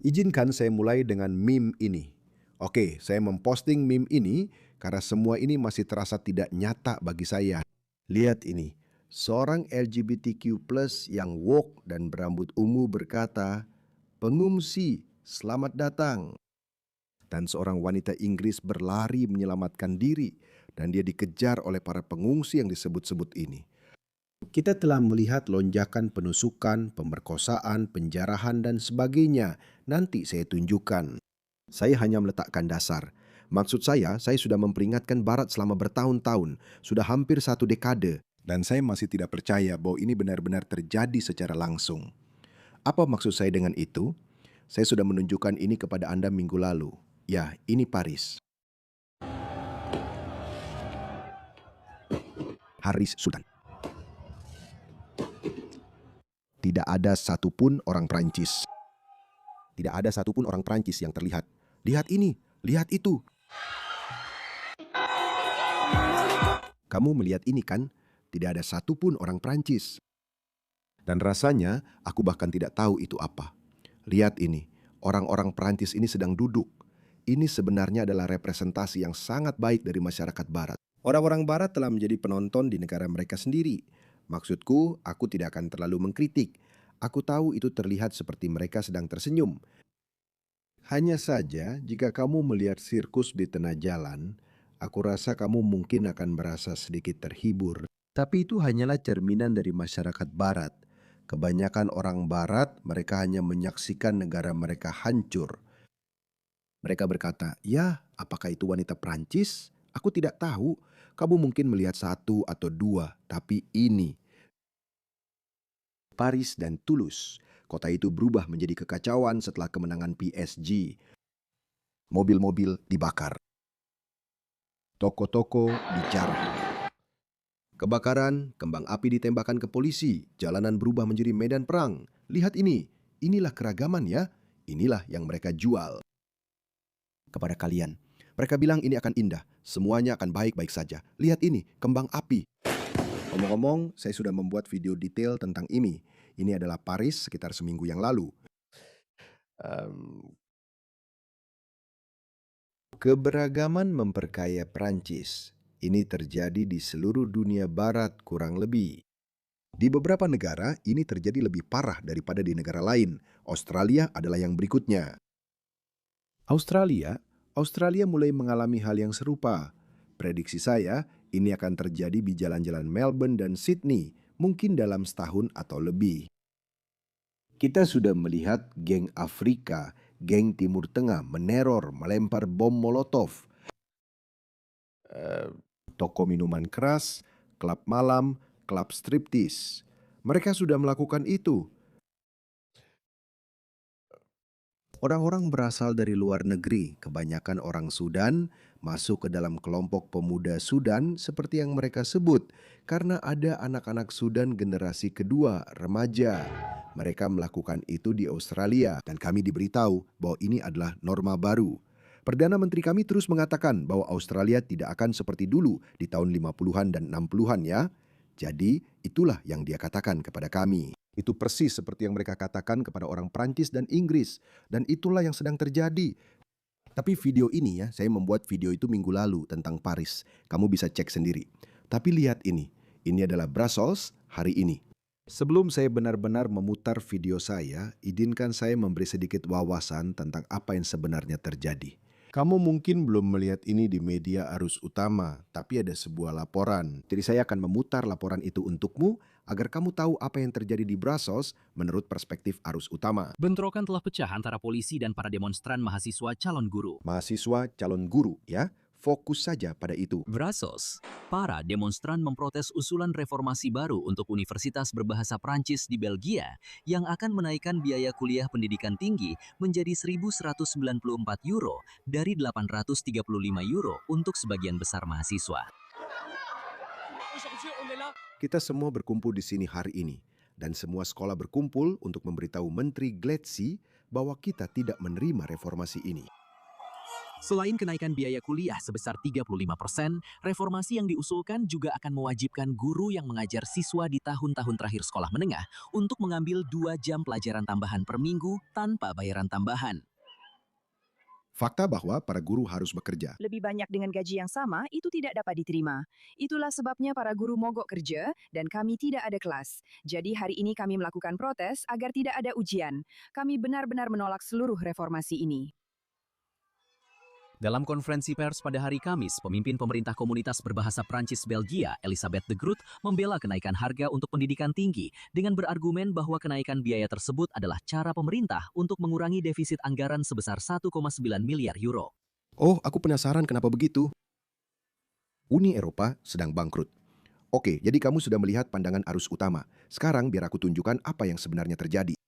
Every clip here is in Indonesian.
Izinkan saya mulai dengan meme ini. Oke, saya memposting meme ini karena semua ini masih terasa tidak nyata bagi saya. Lihat ini, seorang LGBTQ+ yang woke dan berambut ungu berkata, "Pengungsi, selamat datang." Dan seorang wanita Inggris berlari menyelamatkan diri dan dia dikejar oleh para pengungsi yang disebut-sebut ini. Kita telah melihat lonjakan penusukan, pemerkosaan, penjarahan, dan sebagainya. Nanti saya tunjukkan. Saya hanya meletakkan dasar. Maksud saya sudah memperingatkan Barat selama bertahun-tahun, sudah hampir 1 dekade. Dan saya masih tidak percaya bahwa ini benar-benar terjadi secara langsung. Apa maksud saya dengan itu? Saya sudah menunjukkan ini kepada Anda minggu lalu. Ya, ini Paris. Haris Sultan. Tidak ada satupun orang Prancis. Tidak ada satupun orang Prancis yang terlihat. Lihat ini, lihat itu. Kamu melihat ini kan? Tidak ada satupun orang Prancis. Dan rasanya aku bahkan tidak tahu itu apa. Lihat ini, orang-orang Prancis ini sedang duduk. Ini sebenarnya adalah representasi yang sangat baik dari masyarakat Barat. Orang-orang Barat telah menjadi penonton di negara mereka sendiri. Maksudku, aku tidak akan terlalu mengkritik. Aku tahu itu terlihat seperti mereka sedang tersenyum. Hanya saja, jika kamu melihat sirkus di tengah jalan, aku rasa kamu mungkin akan merasa sedikit terhibur. Tapi itu hanyalah cerminan dari masyarakat Barat. Kebanyakan orang Barat, mereka hanya menyaksikan negara mereka hancur. Mereka berkata, "Ya, apakah itu wanita Prancis? Aku tidak tahu. Kamu mungkin melihat satu atau dua, tapi ini." Paris dan Toulouse. Kota itu berubah menjadi kekacauan setelah kemenangan PSG. Mobil-mobil dibakar. Toko-toko dijarah. Kebakaran, kembang api ditembakkan ke polisi, jalanan berubah menjadi medan perang. Lihat ini, inilah keragaman ya. Inilah yang mereka jual kepada kalian. Mereka bilang ini akan indah, semuanya akan baik-baik saja. Lihat ini, kembang api. Ngomong-ngomong, saya sudah membuat video detail tentang ini. Ini adalah Paris sekitar seminggu yang lalu. Keberagaman memperkaya Prancis. Ini terjadi di seluruh dunia Barat kurang lebih. Di beberapa negara, ini terjadi lebih parah daripada di negara lain. Australia adalah yang berikutnya. Australia mulai mengalami hal yang serupa. Prediksi saya, ini akan terjadi di jalan-jalan Melbourne dan Sydney, mungkin dalam setahun atau lebih. Kita sudah melihat geng Afrika, geng Timur Tengah meneror, melempar bom Molotov, toko minuman keras, klub malam, klub striptease. Mereka sudah melakukan itu. Orang-orang berasal dari luar negeri, kebanyakan orang Sudan, masuk ke dalam kelompok pemuda Sudan seperti yang mereka sebut, karena ada anak-anak Sudan generasi kedua, remaja. Mereka melakukan itu di Australia, dan kami diberitahu bahwa ini adalah norma baru. Perdana Menteri kami terus mengatakan bahwa Australia tidak akan seperti dulu di tahun 50-an dan 60-an ya. Jadi, itulah yang dia katakan kepada kami. Itu persis seperti yang mereka katakan kepada orang Prancis dan Inggris. Dan itulah yang sedang terjadi. Tapi video ini ya, saya membuat video itu minggu lalu tentang Paris. Kamu bisa cek sendiri. Tapi lihat ini. Ini adalah Brussels hari ini. Sebelum saya benar-benar memutar video saya, izinkan saya memberi sedikit wawasan tentang apa yang sebenarnya terjadi. Kamu mungkin belum melihat ini di media arus utama, tapi ada sebuah laporan. Jadi saya akan memutar laporan itu untukmu agar kamu tahu apa yang terjadi di Brussels menurut perspektif arus utama. Bentrokan telah pecah antara polisi dan para demonstran mahasiswa calon guru. Mahasiswa calon guru ya, fokus saja pada itu. Brussels, para demonstran memprotes usulan reformasi baru untuk Universitas Berbahasa Prancis di Belgia yang akan menaikkan biaya kuliah pendidikan tinggi menjadi €1.194 dari €835 untuk sebagian besar mahasiswa. Kita semua berkumpul di sini hari ini dan semua sekolah berkumpul untuk memberitahu Menteri Gledsi bahwa kita tidak menerima reformasi ini. Selain kenaikan biaya kuliah sebesar 35%, reformasi yang diusulkan juga akan mewajibkan guru yang mengajar siswa di tahun-tahun terakhir sekolah menengah untuk mengambil 2 jam pelajaran tambahan per minggu tanpa bayaran tambahan. Fakta bahwa para guru harus bekerja. Lebih banyak dengan gaji yang sama itu tidak dapat diterima. Itulah sebabnya para guru mogok kerja dan kami tidak ada kelas. Jadi hari ini kami melakukan protes agar tidak ada ujian. Kami benar-benar menolak seluruh reformasi ini. Dalam konferensi pers pada hari Kamis, pemimpin pemerintah komunitas berbahasa Prancis Belgia, Elisabeth de Groot, membela kenaikan harga untuk pendidikan tinggi dengan berargumen bahwa kenaikan biaya tersebut adalah cara pemerintah untuk mengurangi defisit anggaran sebesar 1,9 miliar euro. Oh, aku penasaran kenapa begitu. Uni Eropa sedang bangkrut. Oke, jadi kamu sudah melihat pandangan arus utama. Sekarang biar aku tunjukkan apa yang sebenarnya terjadi.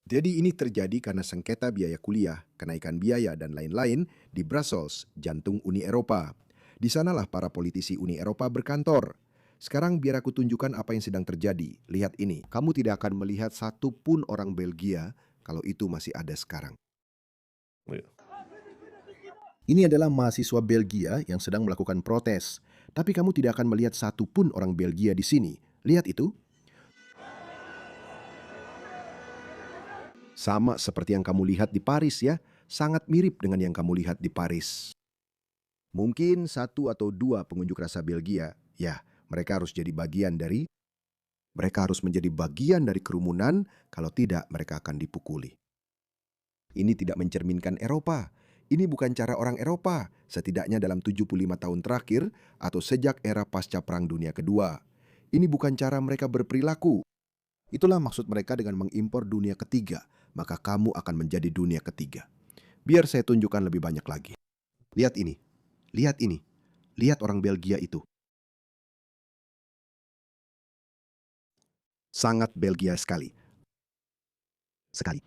Jadi ini terjadi karena sengketa biaya kuliah, kenaikan biaya, dan lain-lain di Brussels, jantung Uni Eropa. Di sanalah para politisi Uni Eropa berkantor. Sekarang biar aku tunjukkan apa yang sedang terjadi. Lihat ini, kamu tidak akan melihat satu pun orang Belgia kalau itu masih ada sekarang. Ini adalah mahasiswa Belgia yang sedang melakukan protes. Tapi kamu tidak akan melihat satu pun orang Belgia di sini. Lihat itu. Sama seperti yang kamu lihat di Paris ya, sangat mirip dengan yang kamu lihat di Paris. Mungkin satu atau dua pengunjuk rasa Belgia, ya mereka harus menjadi bagian dari kerumunan, kalau tidak mereka akan dipukuli. Ini tidak mencerminkan Eropa. Ini bukan cara orang Eropa, setidaknya dalam 75 tahun terakhir atau sejak era pasca Perang Dunia Kedua. Ini bukan cara mereka berperilaku. Itulah maksud mereka dengan mengimpor dunia ketiga, maka kamu akan menjadi dunia ketiga. Biar saya tunjukkan lebih banyak lagi. Lihat ini, lihat ini, lihat orang Belgia itu. Sangat Belgia sekali. Sekali.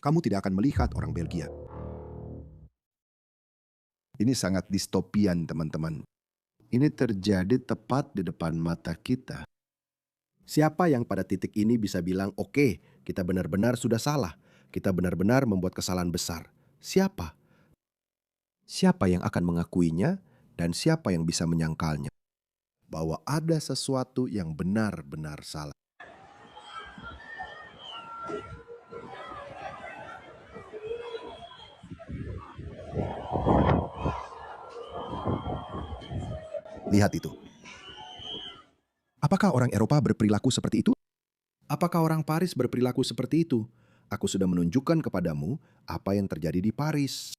Kamu tidak akan melihat orang Belgia. Ini sangat distopian, teman-teman. Ini terjadi tepat di depan mata kita. Siapa yang pada titik ini bisa bilang, oke, kita benar-benar sudah salah. Kita benar-benar membuat kesalahan besar. Siapa? Siapa yang akan mengakuinya dan siapa yang bisa menyangkalnya? Bahwa ada sesuatu yang benar-benar salah. Lihat itu. Apakah orang Eropa berperilaku seperti itu? Apakah orang Paris berperilaku seperti itu? Aku sudah menunjukkan kepadamu apa yang terjadi di Paris.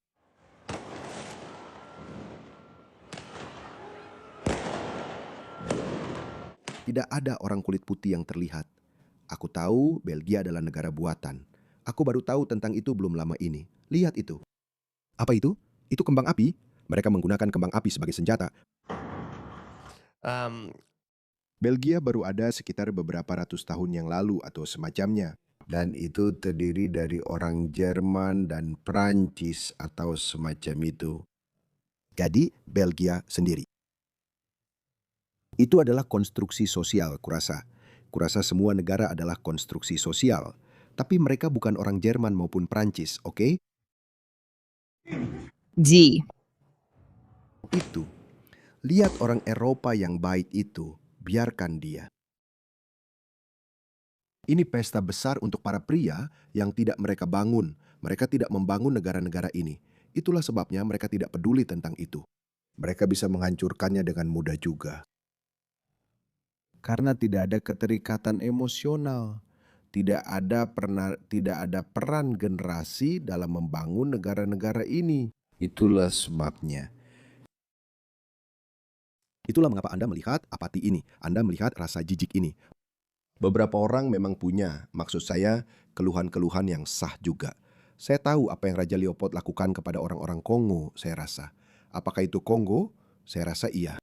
Tidak ada orang kulit putih yang terlihat. Aku tahu Belgia adalah negara buatan. Aku baru tahu tentang itu belum lama ini. Lihat itu. Apa itu? Itu kembang api. Mereka menggunakan kembang api sebagai senjata. Belgia baru ada sekitar beberapa ratus tahun yang lalu atau semacamnya. Dan itu terdiri dari orang Jerman dan Prancis atau semacam itu. Jadi Belgia sendiri. Itu adalah konstruksi sosial, kurasa. Kurasa semua negara adalah konstruksi sosial. Tapi mereka bukan orang Jerman maupun Prancis, oke? Itu. Lihat orang Eropa yang baik itu, biarkan dia. Ini pesta besar untuk para pria yang tidak mereka bangun. Mereka tidak membangun negara-negara ini. Itulah sebabnya mereka tidak peduli tentang itu. Mereka bisa menghancurkannya dengan mudah juga. Karena tidak ada keterikatan emosional. Tidak ada peran generasi dalam membangun negara-negara ini. Itulah sebabnya. Itulah mengapa Anda melihat apati ini. Anda melihat rasa jijik ini. Beberapa orang memang punya, maksud saya, keluhan-keluhan yang sah juga. Saya tahu apa yang Raja Leopold lakukan kepada orang-orang Kongo, saya rasa. Apakah itu Kongo? Saya rasa iya.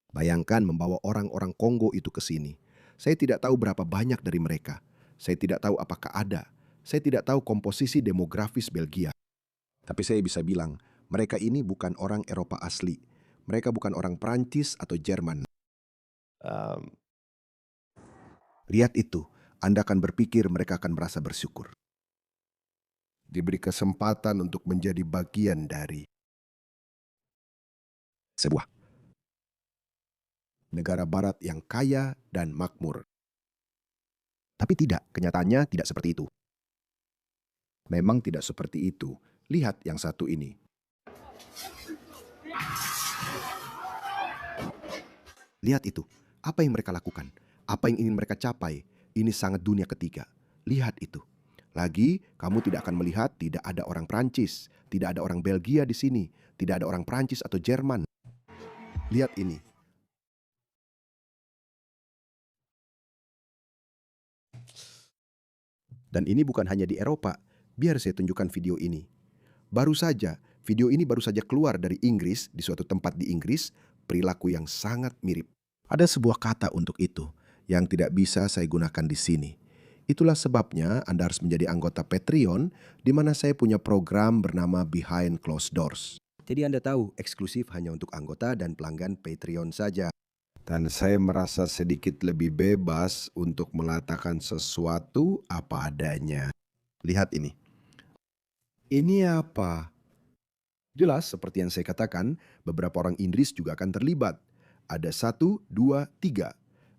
Bayangkan membawa orang-orang Kongo itu ke sini. Saya tidak tahu berapa banyak dari mereka. Saya tidak tahu apakah ada. Saya tidak tahu komposisi demografis Belgia. Tapi saya bisa bilang, mereka ini bukan orang Eropa asli. Mereka bukan orang Prancis atau Jerman. Lihat itu, Anda akan berpikir mereka akan merasa bersyukur. Diberi kesempatan untuk menjadi bagian dari sebuah negara barat yang kaya dan makmur. Tapi tidak, kenyataannya tidak seperti itu. Memang tidak seperti itu. Lihat yang satu ini. Lihat itu. Apa yang mereka lakukan? Apa yang ingin mereka capai? Ini sangat dunia ketiga. Lihat itu. Lagi, kamu tidak akan melihat tidak ada orang Prancis, tidak ada orang Belgia di sini, tidak ada orang Prancis atau Jerman. Lihat ini. Dan ini bukan hanya di Eropa. Biar saya tunjukkan video ini. Video ini baru saja keluar dari Inggris, di suatu tempat di Inggris, perilaku yang sangat mirip. Ada sebuah kata untuk itu yang tidak bisa saya gunakan di sini. Itulah sebabnya Anda harus menjadi anggota Patreon, di mana saya punya program bernama Behind Closed Doors. Jadi Anda tahu, eksklusif hanya untuk anggota dan pelanggan Patreon saja. Dan saya merasa sedikit lebih bebas untuk mengatakan sesuatu apa adanya. Lihat ini. Ini apa? Jelas, seperti yang saya katakan, beberapa orang Inggris juga akan terlibat. Ada 1, 2, 3.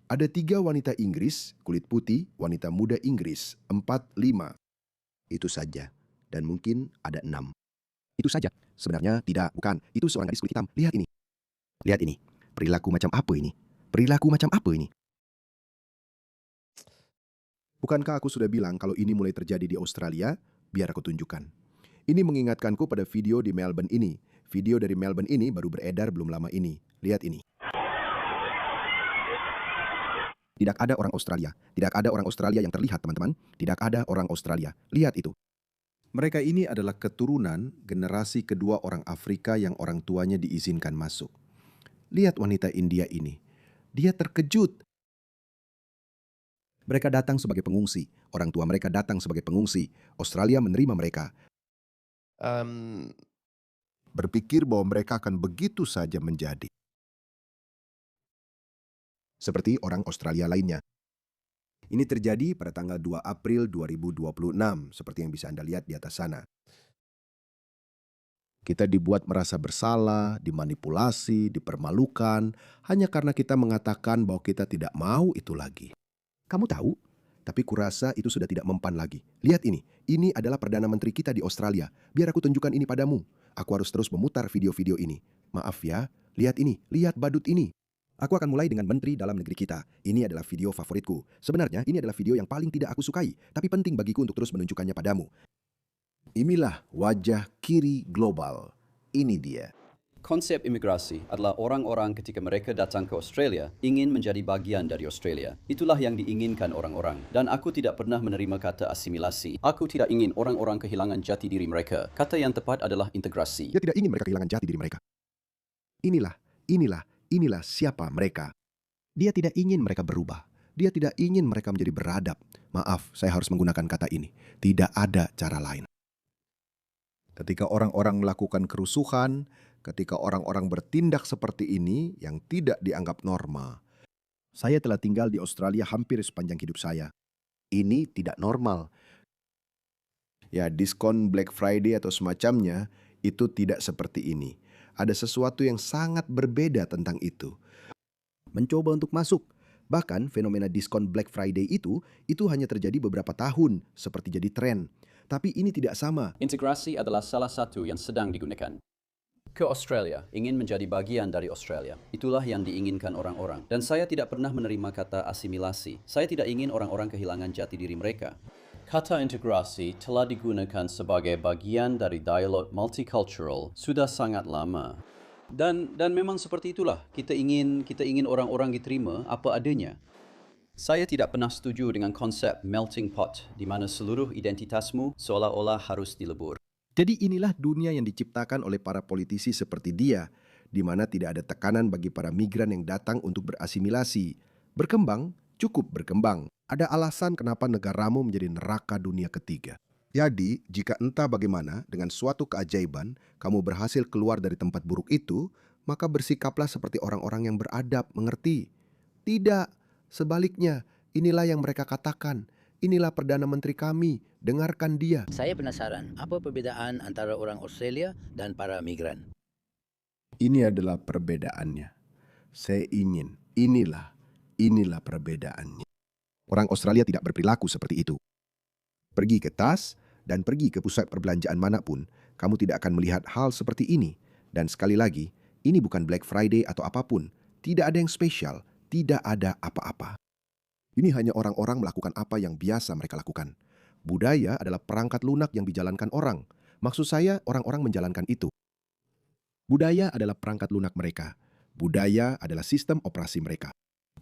Ada 3 wanita Inggris, kulit putih, wanita muda Inggris, 4, 5. Itu saja. Dan mungkin ada 6. Itu saja. Sebenarnya tidak, bukan. Itu seorang gadis kulit hitam. Lihat ini. Lihat ini. Perilaku macam apa ini? Perilaku macam apa ini? Bukankah aku sudah bilang kalau ini mulai terjadi di Australia? Biar aku tunjukkan. Ini mengingatkanku pada video di Melbourne ini. Video dari Melbourne ini baru beredar belum lama ini. Lihat ini. Tidak ada orang Australia. Tidak ada orang Australia yang terlihat, teman-teman. Tidak ada orang Australia. Lihat itu. Mereka ini adalah keturunan generasi kedua orang Afrika yang orang tuanya diizinkan masuk. Lihat wanita India ini. Dia terkejut. Mereka datang sebagai pengungsi. Orang tua mereka datang sebagai pengungsi. Australia menerima mereka. Berpikir bahwa mereka akan begitu saja menjadi seperti orang Australia lainnya. Ini terjadi pada tanggal 2 April 2026, seperti yang bisa Anda lihat di atas sana. Kita dibuat merasa bersalah, dimanipulasi, dipermalukan, hanya karena kita mengatakan bahwa kita tidak mau itu lagi. Kamu tahu? Tapi kurasa itu sudah tidak mempan lagi. Lihat ini adalah Perdana Menteri kita di Australia. Biar aku tunjukkan ini padamu. Aku harus terus memutar video-video ini. Maaf ya, lihat ini, lihat badut ini. Aku akan mulai dengan menteri dalam negeri kita. Ini adalah video favoritku. Sebenarnya ini adalah video yang paling tidak aku sukai, tapi penting bagiku untuk terus menunjukkannya padamu. Inilah wajah kiri global. Ini dia. Konsep imigrasi adalah orang-orang ketika mereka datang ke Australia ingin menjadi bagian dari Australia. Itulah yang diinginkan orang-orang. Dan aku tidak pernah menerima kata asimilasi. Aku tidak ingin orang-orang kehilangan jati diri mereka. Kata yang tepat adalah integrasi. Dia tidak ingin mereka kehilangan jati diri mereka. Inilah siapa mereka. Dia tidak ingin mereka berubah. Dia tidak ingin mereka menjadi beradab. Maaf, saya harus menggunakan kata ini. Tidak ada cara lain. Ketika orang-orang melakukan kerusuhan, ketika orang-orang bertindak seperti ini yang tidak dianggap normal. Saya telah tinggal di Australia hampir sepanjang hidup saya. Ini tidak normal. Ya, diskon Black Friday atau semacamnya itu tidak seperti ini. Ada sesuatu yang sangat berbeda tentang itu. Mencoba untuk masuk. Bahkan fenomena diskon Black Friday itu hanya terjadi beberapa tahun, seperti jadi tren. Tapi ini tidak sama. Integrasi adalah salah satu yang sedang digunakan. Ke Australia, ingin menjadi bagian dari Australia. Itulah yang diinginkan orang-orang. Dan saya tidak pernah menerima kata asimilasi. Saya tidak ingin orang-orang kehilangan jati diri mereka. Kata integrasi telah digunakan sebagai bagian dari dialog multicultural sudah sangat lama. Dan memang seperti itulah. Kita ingin orang-orang diterima apa adanya. Saya tidak pernah setuju dengan konsep melting pot, di mana seluruh identitasmu seolah-olah harus dilebur. Jadi inilah dunia yang diciptakan oleh para politisi seperti dia, di mana tidak ada tekanan bagi para migran yang datang untuk berasimilasi. Berkembang, cukup berkembang. Ada alasan kenapa negaramu menjadi neraka dunia ketiga. Jadi, jika entah bagaimana, dengan suatu keajaiban, kamu berhasil keluar dari tempat buruk itu, maka bersikaplah seperti orang-orang yang beradab, mengerti? Tidak, sebaliknya, inilah yang mereka katakan. Inilah Perdana Menteri kami, dengarkan dia. Saya penasaran, apa perbezaan antara orang Australia dan para migran? Ini adalah perbedaannya. Saya ingin, inilah perbedaannya. Orang Australia tidak berperilaku seperti itu. Pergi ke tas dan pergi ke pusat perbelanjaan manapun, kamu tidak akan melihat hal seperti ini. Dan sekali lagi, ini bukan Black Friday atau apapun. Tidak ada yang spesial, tidak ada apa-apa. Ini hanya orang-orang melakukan apa yang biasa mereka lakukan. Budaya adalah perangkat lunak yang dijalankan orang. Maksud saya, orang-orang menjalankan itu. Budaya adalah perangkat lunak mereka. Budaya adalah sistem operasi mereka.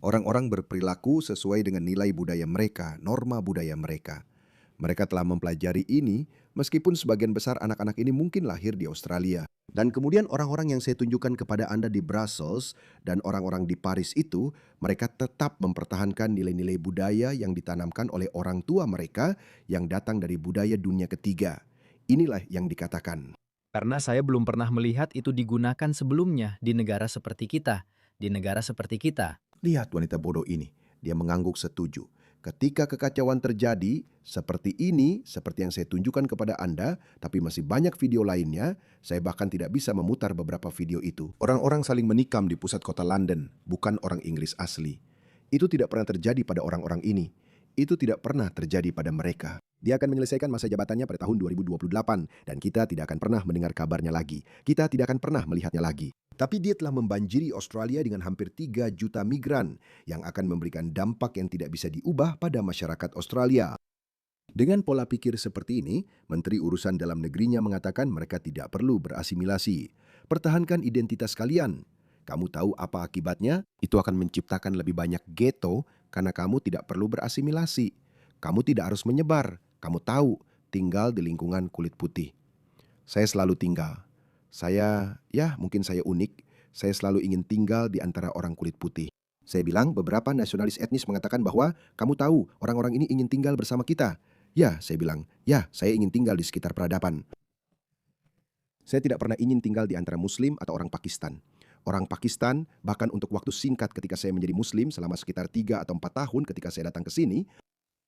Orang-orang berperilaku sesuai dengan nilai budaya mereka, norma budaya mereka. Mereka telah mempelajari ini, meskipun sebagian besar anak-anak ini mungkin lahir di Australia. Dan kemudian orang-orang yang saya tunjukkan kepada Anda di Brussels dan orang-orang di Paris itu, mereka tetap mempertahankan nilai-nilai budaya yang ditanamkan oleh orang tua mereka yang datang dari budaya dunia ketiga. Inilah yang dikatakan. Karena saya belum pernah melihat itu digunakan sebelumnya di negara seperti kita. Lihat wanita bodoh ini, dia mengangguk setuju. Ketika kekacauan terjadi, seperti ini, seperti yang saya tunjukkan kepada Anda, tapi masih banyak video lainnya, saya bahkan tidak bisa memutar beberapa video itu. Orang-orang saling menikam di pusat kota London, bukan orang Inggris asli. Itu tidak pernah terjadi pada orang-orang ini. Itu tidak pernah terjadi pada mereka. Dia akan menyelesaikan masa jabatannya pada tahun 2028, dan kita tidak akan pernah mendengar kabarnya lagi. Kita tidak akan pernah melihatnya lagi. Tapi dia telah membanjiri Australia dengan hampir 3 juta migran yang akan memberikan dampak yang tidak bisa diubah pada masyarakat Australia. Dengan pola pikir seperti ini, Menteri Urusan Dalam Negerinya mengatakan mereka tidak perlu berasimilasi. Pertahankan identitas kalian. Kamu tahu apa akibatnya? Itu akan menciptakan lebih banyak ghetto karena kamu tidak perlu berasimilasi. Kamu tidak harus menyebar. Kamu tahu, tinggal di lingkungan kulit putih. Saya selalu tinggal. Mungkin saya unik. Saya selalu ingin tinggal di antara orang kulit putih. Saya bilang beberapa nasionalis etnis mengatakan bahwa kamu tahu orang-orang ini ingin tinggal bersama kita. Ya, saya bilang, ya, saya ingin tinggal di sekitar peradaban. Saya tidak pernah ingin tinggal di antara Muslim atau orang Pakistan. Orang Pakistan, bahkan untuk waktu singkat ketika saya menjadi Muslim selama sekitar 3 atau 4 tahun ketika saya datang ke sini,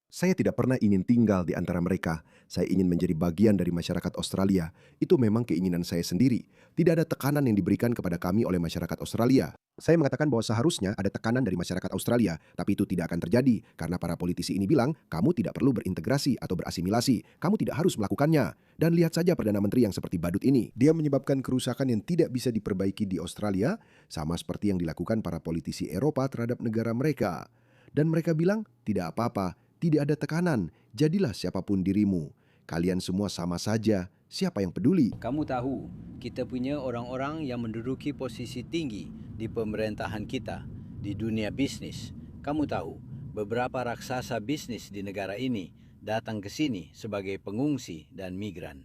saya tidak pernah ingin tinggal di antara mereka. Saya ingin menjadi bagian dari masyarakat Australia. Itu memang keinginan saya sendiri. Tidak ada tekanan yang diberikan kepada kami oleh masyarakat Australia. Saya mengatakan bahwa seharusnya ada tekanan dari masyarakat Australia, tapi itu tidak akan terjadi karena para politisi ini bilang, kamu tidak perlu berintegrasi atau berasimilasi. Kamu tidak harus melakukannya. Dan lihat saja Perdana Menteri yang seperti badut ini. Dia menyebabkan kerusakan yang tidak bisa diperbaiki di Australia, sama seperti yang dilakukan para politisi Eropa terhadap negara mereka. Dan mereka bilang, tidak apa-apa. Tidak ada tekanan, jadilah siapapun dirimu. Kalian semua sama saja, siapa yang peduli? Kamu tahu, kita punya orang-orang yang menduduki posisi tinggi di pemerintahan kita, di dunia bisnis. Kamu tahu, beberapa raksasa bisnis di negara ini datang ke sini sebagai pengungsi dan migran.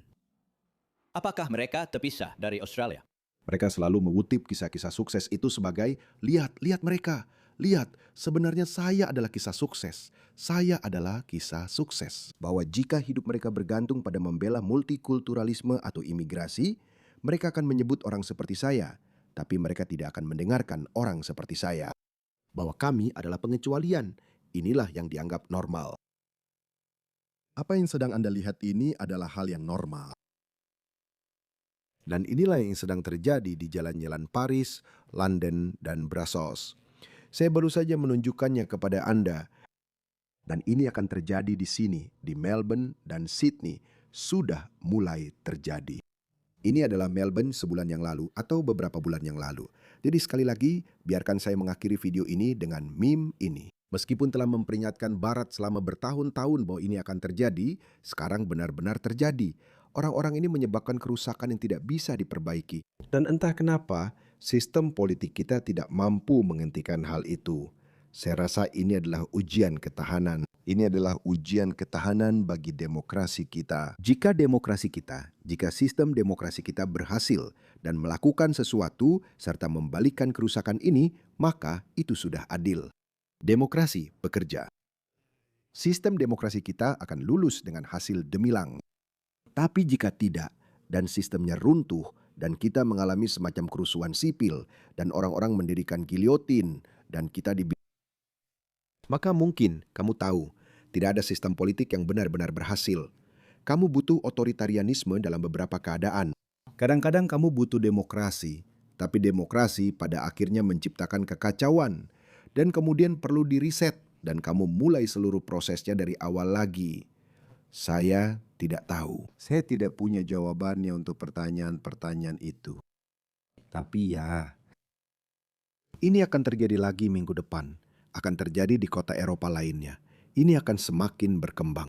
Apakah mereka terpisah dari Australia? Mereka selalu mengutip kisah-kisah sukses itu sebagai, lihat mereka. Lihat, sebenarnya saya adalah kisah sukses. Saya adalah kisah sukses. Bahwa jika hidup mereka bergantung pada membela multikulturalisme atau imigrasi, mereka akan menyebut orang seperti saya, tapi mereka tidak akan mendengarkan orang seperti saya. Bahwa kami adalah pengecualian. Inilah yang dianggap normal. Apa yang sedang Anda lihat ini adalah hal yang normal. Dan inilah yang sedang terjadi di jalan-jalan Paris, London, dan Brussels. Saya baru saja menunjukkannya kepada Anda. Dan ini akan terjadi di sini, di Melbourne dan Sydney, sudah mulai terjadi. Ini adalah Melbourne sebulan yang lalu atau beberapa bulan yang lalu. Jadi sekali lagi, biarkan saya mengakhiri video ini dengan meme ini. Meskipun telah memperingatkan Barat selama bertahun-tahun bahwa ini akan terjadi, sekarang benar-benar terjadi. Orang-orang ini menyebabkan kerusakan yang tidak bisa diperbaiki. Dan entah kenapa, sistem politik kita tidak mampu menghentikan hal itu. Saya rasa ini adalah ujian ketahanan. Ini adalah ujian ketahanan bagi demokrasi kita. Jika sistem demokrasi kita berhasil dan melakukan sesuatu serta membalikkan kerusakan ini, maka itu sudah adil. Demokrasi bekerja. Sistem demokrasi kita akan lulus dengan hasil gemilang. Tapi jika tidak, dan sistemnya runtuh, dan kita mengalami semacam kerusuhan sipil, dan orang-orang mendirikan giliotin, dan kita maka mungkin kamu tahu, Tidak ada sistem politik yang benar-benar berhasil. Kamu butuh otoritarianisme dalam beberapa keadaan. Kadang-kadang kamu butuh demokrasi, tapi demokrasi pada akhirnya menciptakan kekacauan dan kemudian perlu diriset dan kamu mulai seluruh prosesnya dari awal lagi. Saya tidak tahu. Saya tidak punya jawabannya untuk pertanyaan-pertanyaan itu. Tapi ya, ini akan terjadi lagi minggu depan. Akan terjadi di kota Eropa lainnya. Ini akan semakin berkembang.